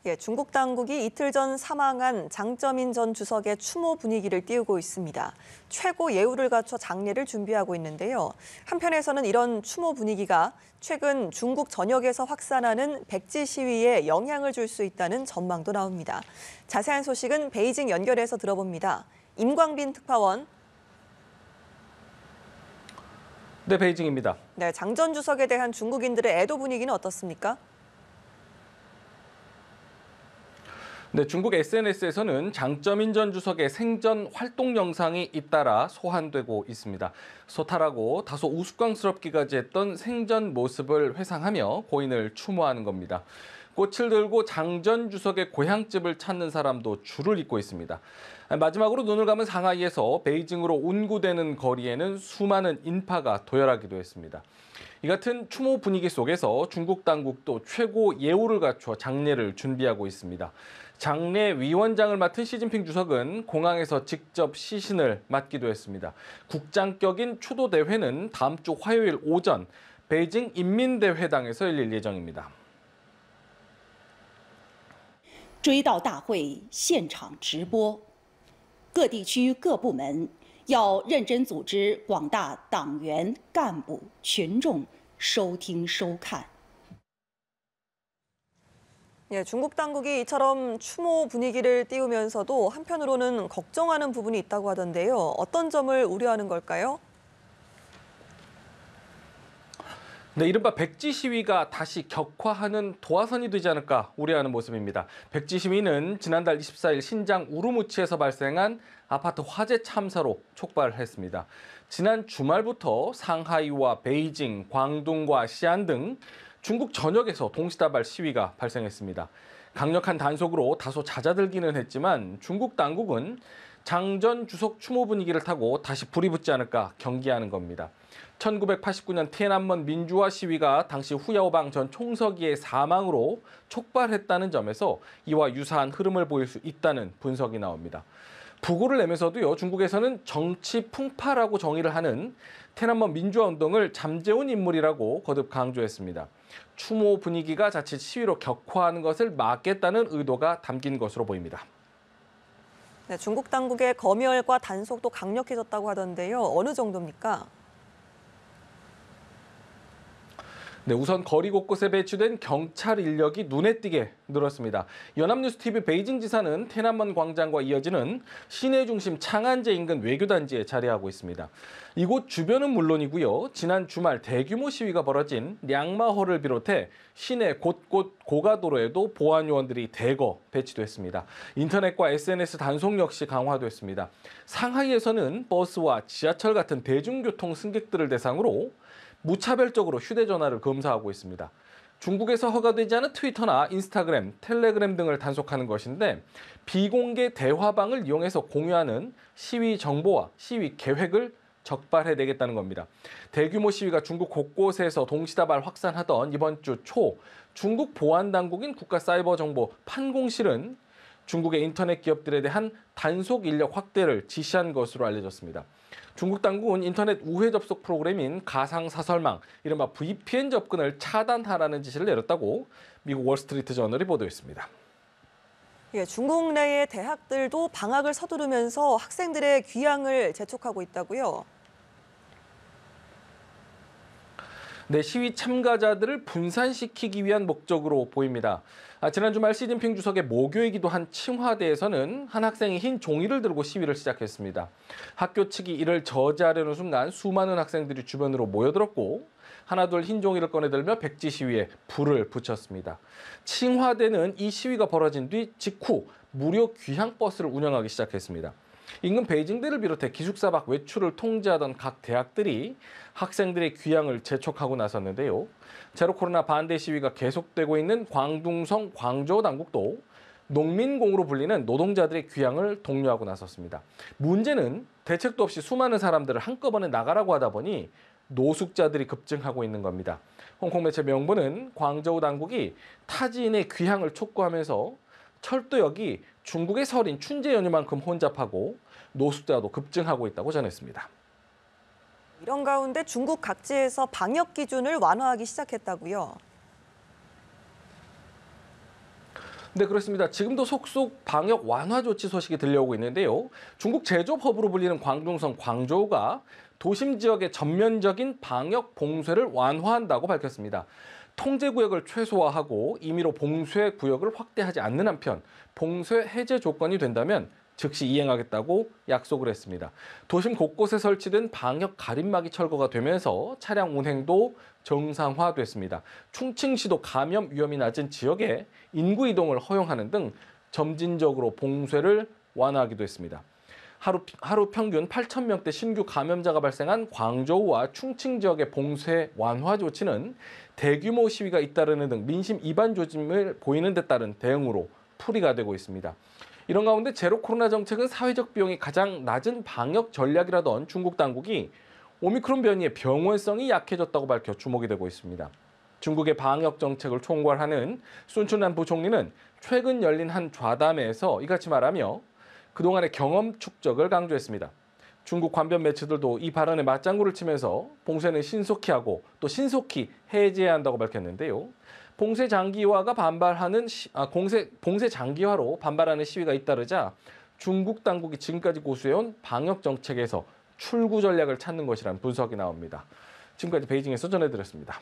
예, 중국 당국이 이틀 전 사망한 장쩌민 전 주석의 추모 분위기를 띄우고 있습니다. 최고 예우를 갖춰 장례를 준비하고 있는데요. 한편에서는 이런 추모 분위기가 최근 중국 전역에서 확산하는 백지 시위에 영향을 줄 수 있다는 전망도 나옵니다. 자세한 소식은 베이징 연결해서 들어봅니다. 임광빈 특파원. 네, 베이징입니다. 네, 장 전 주석에 대한 중국인들의 애도 분위기는 어떻습니까? 네, 중국 SNS에서는 장쩌민 전 주석의 생전 활동 영상이 잇따라 소환되고 있습니다. 소탈하고 다소 우스꽝스럽기까지 했던 생전 모습을 회상하며 고인을 추모하는 겁니다. 꽃을 들고 장 전 주석의 고향집을 찾는 사람도 줄을 잇고 있습니다. 마지막으로 눈을 감은 상하이에서 베이징으로 운구되는 거리에는 수많은 인파가 도열하기도 했습니다. 이 같은 추모 분위기 속에서 중국 당국도 최고 예우를 갖춰 장례를 준비하고 있습니다. 장례 위원장을 맡은 시진핑 주석은 공항에서 직접 시신을 맡기도 했습니다. 국장격인 추도 대회는 다음 주 화요일 오전 베이징 인민대회당에서 열릴 예정입니다. 追悼大会现场直播，各地区各部门要认真组织广大党员干部群众收听收看。 예, 중국 당국이 이처럼 추모 분위기를 띄우면서도 한편으로는 걱정하는 부분이 있다고 하던데요. 어떤 점을 우려하는 걸까요? 네, 이른바 백지 시위가 다시 격화하는 도화선이 되지 않을까 우려하는 모습입니다. 백지 시위는 지난달 24일 신장 우루무치에서 발생한 아파트 화재 참사로 촉발했습니다. 지난 주말부터 상하이와 베이징, 광둥과 시안 등 중국 전역에서 동시다발 시위가 발생했습니다. 강력한 단속으로 다소 잦아들기는 했지만 중국 당국은 장 전 주석 추모 분위기를 타고 다시 불이 붙지 않을까 경계하는 겁니다. 1989년 티안안men 민주화 시위가 당시 후야오방 전 총서기의 사망으로 촉발했다는 점에서 이와 유사한 흐름을 보일 수 있다는 분석이 나옵니다. 부고를 내면서도요, 중국에서는 정치 풍파라고 정의를 하는 티안안men 민주화 운동을 잠재운 인물이라고 거듭 강조했습니다. 추모 분위기가 자칫 시위로 격화하는 것을 막겠다는 의도가 담긴 것으로 보입니다. 네, 중국 당국의 검열과 단속도 강력해졌다고 하던데요. 어느 정도입니까? 네, 우선 거리 곳곳에 배치된 경찰 인력이 눈에 띄게 늘었습니다. 연합뉴스TV 베이징 지사는 티안안men 광장과 이어지는 시내 중심 창안제 인근 외교단지에 자리하고 있습니다. 이곳 주변은 물론이고요. 지난 주말 대규모 시위가 벌어진 량마허를 비롯해 시내 곳곳 고가도로에도 보안 요원들이 대거 배치됐습니다. 인터넷과 SNS 단속 역시 강화됐습니다. 상하이에서는 버스와 지하철 같은 대중교통 승객들을 대상으로 무차별적으로 휴대전화를 검사하고 있습니다. 중국에서 허가되지 않은 트위터나 인스타그램, 텔레그램 등을 단속하는 것인데 비공개 대화방을 이용해서 공유하는 시위 정보와 시위 계획을 적발해내겠다는 겁니다. 대규모 시위가 중국 곳곳에서 동시다발 확산하던 이번 주 초 중국 보안당국인 국가사이버정보 판공실은 중국의 인터넷 기업들에 대한 단속 인력 확대를 지시한 것으로 알려졌습니다. 중국 당국은 인터넷 우회 접속 프로그램인 가상사설망, 이른바 VPN 접근을 차단하라는 지시를 내렸다고 미국 월스트리트 저널이 보도했습니다. 예, 중국 내의 대학들도 방학을 서두르면서 학생들의 귀향을 재촉하고 있다고요? 네, 시위 참가자들을 분산시키기 위한 목적으로 보입니다. 지난 주말 시진핑 주석의 모교이기도 한 칭화대에서는 한 학생이 흰 종이를 들고 시위를 시작했습니다. 학교 측이 이를 저지하려는 순간 수많은 학생들이 주변으로 모여들었고 하나둘 흰 종이를 꺼내들며 백지 시위에 불을 붙였습니다. 칭화대는 이 시위가 벌어진 뒤 직후 무료 귀향버스를 운영하기 시작했습니다. 인근 베이징대를 비롯해 기숙사 밖 외출을 통제하던 각 대학들이 학생들의 귀향을 재촉하고 나섰는데요. 제로 코로나 반대 시위가 계속되고 있는 광둥성 광저우 당국도 농민공으로 불리는 노동자들의 귀향을 독려하고 나섰습니다. 문제는 대책도 없이 수많은 사람들을 한꺼번에 나가라고 하다 보니 노숙자들이 급증하고 있는 겁니다. 홍콩 매체 명분은 광저우 당국이 타지인의 귀향을 촉구하면서 철도역이 중국의 설인 춘제 연휴만큼 혼잡하고 노숙자도 급증하고 있다고 전했습니다. 이런 가운데 중국 각지에서 방역 기준을 완화하기 시작했다고요? 네, 그렇습니다. 지금도 속속 방역 완화 조치 소식이 들려오고 있는데요. 중국 제조업으로 불리는 광둥성 광저우가 도심 지역의 전면적인 방역 봉쇄를 완화한다고 밝혔습니다. 통제 구역을 최소화하고 임의로 봉쇄 구역을 확대하지 않는 한편 봉쇄 해제 조건이 된다면 즉시 이행하겠다고 약속을 했습니다. 도심 곳곳에 설치된 방역 가림막이 철거가 되면서 차량 운행도 정상화됐습니다. 충칭시도 감염 위험이 낮은 지역에 인구 이동을 허용하는 등 점진적으로 봉쇄를 완화하기도 했습니다. 하루 평균 8,000명대 신규 감염자가 발생한 광저우와 충칭 지역의 봉쇄 완화 조치는 대규모 시위가 잇따르는 등 민심 이반 조짐을 보이는 데 따른 대응으로 풀이가 되고 있습니다. 이런 가운데 제로 코로나 정책은 사회적 비용이 가장 낮은 방역 전략이라던 중국 당국이 오미크론 변이의 병원성이 약해졌다고 밝혀 주목이 되고 있습니다. 중국의 방역 정책을 총괄하는 순춘한 부총리는 최근 열린 한 좌담회에서 이같이 말하며 그동안의 경험 축적을 강조했습니다. 중국 관변 매체들도 이 발언에 맞장구를 치면서 봉쇄는 신속히 하고 또 신속히 해제해야 한다고 밝혔는데요. 봉쇄 장기화로 반발하는 시위가 잇따르자 중국 당국이 지금까지 고수해온 방역 정책에서 출구 전략을 찾는 것이라는 분석이 나옵니다. 지금까지 베이징에서 전해드렸습니다.